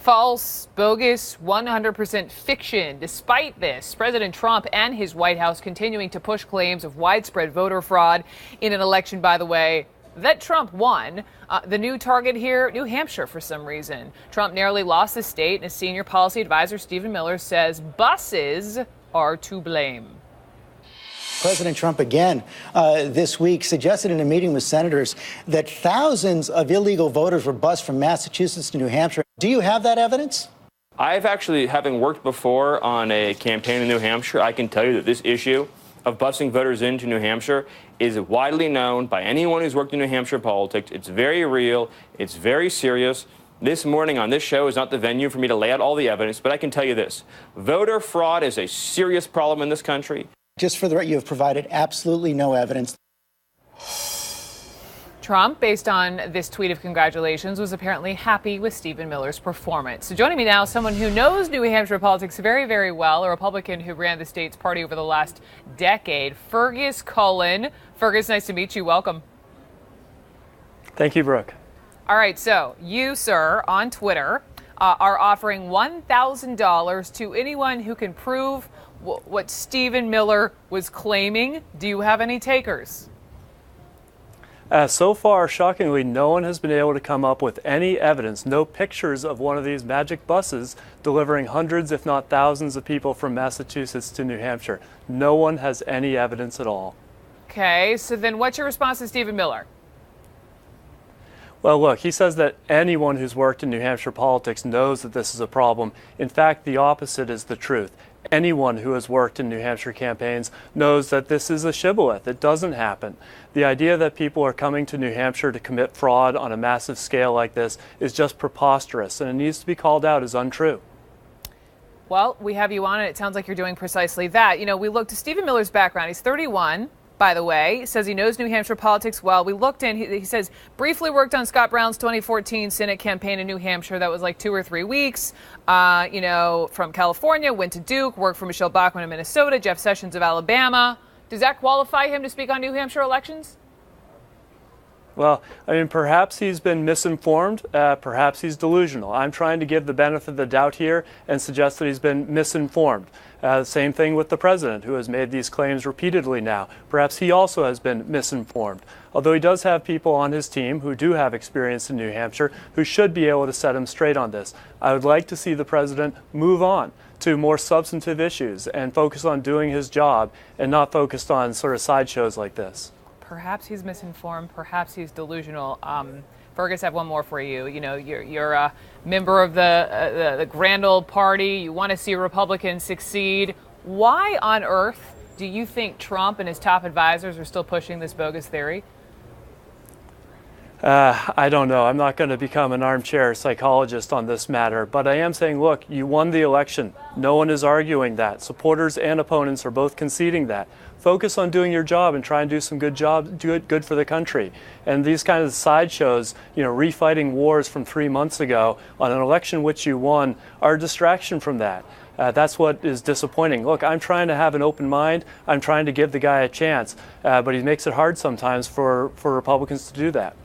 False, bogus, 100% fiction. Despite this, President Trump and his White House continuing to push claims of widespread voter fraud in an election, by the way, that Trump won. The new target here, New Hampshire, for some reason. Trump narrowly lost the state, and his senior policy advisor, Stephen Miller, says buses are to blame. President Trump again this week suggested in a meeting with senators that thousands of illegal voters were bused from Massachusetts to New Hampshire. Do you have that evidence? I've actually, having worked before on a campaign in New Hampshire, I can tell you that this issue of busing voters into New Hampshire is widely known by anyone who's worked in New Hampshire politics. It's very real. It's very serious. This morning on this show is not the venue for me to lay out all the evidence, but I can tell you this. Voter fraud is a serious problem in this country. Just for the record, you have provided absolutely no evidence. Trump, based on this tweet of congratulations, was apparently happy with Stephen Miller's performance. So joining me now, someone who knows New Hampshire politics very, very well, a Republican who ran the state's party over the last decade, Fergus Cullen. Fergus, nice to meet you. Welcome. Thank you, Brooke. All right, so you, sir, on Twitter, are offering $1,000 to anyone who can prove what Stephen Miller was claiming. Do you have any takers? So far, shockingly, no one has been able to come up with any evidence, no pictures of one of these magic buses delivering hundreds, if not thousands, of people from Massachusetts to New Hampshire. No one has any evidence at all. Okay, so then what's your response to Stephen Miller? Well, look, he says that anyone who's worked in New Hampshire politics knows that this is a problem. In fact, the opposite is the truth. Anyone who has worked in New Hampshire campaigns knows that this is a shibboleth. It doesn't happen. The idea that people are coming to New Hampshire to commit fraud on a massive scale like this is just preposterous, and it needs to be called out as untrue. Well, we have you on, and it sounds like you're doing precisely that. You know, we looked at Stephen Miller's background. He's 31. By the way, he says he knows New Hampshire politics well. We looked in, he says, briefly worked on Scott Brown's 2014 Senate campaign in New Hampshire. That was like 2 or 3 weeks. From California, went to Duke, worked for Michelle Bachmann in Minnesota, Jeff Sessions of Alabama. Does that qualify him to speak on New Hampshire elections? Well, I mean, perhaps he's been misinformed, perhaps he's delusional. I'm trying to give the benefit of the doubt here and suggest that he's been misinformed. Same thing with the president, who has made these claims repeatedly now. Perhaps he also has been misinformed. Although he does have people on his team who do have experience in New Hampshire who should be able to set him straight on this. I would like to see the president move on to more substantive issues and focus on doing his job and not focused on sort of sideshows like this. Perhaps he's misinformed. Perhaps he's delusional. Fergus, I have one more for you. You know, you're a member of the grand old party. You want to see Republicans succeed. Why on earth do you think Trump and his top advisors are still pushing this bogus theory? I don't know. I'm not going to become an armchair psychologist on this matter, but I am saying, look, you won the election. No one is arguing that. Supporters and opponents are both conceding that. Focus on doing your job and try and do some good for the country. And these kind of sideshows, refighting wars from 3 months ago on an election which you won, are a distraction from that. That's what is disappointing. Look, I'm trying to have an open mind. I'm trying to give the guy a chance, but he makes it hard sometimes for Republicans to do that.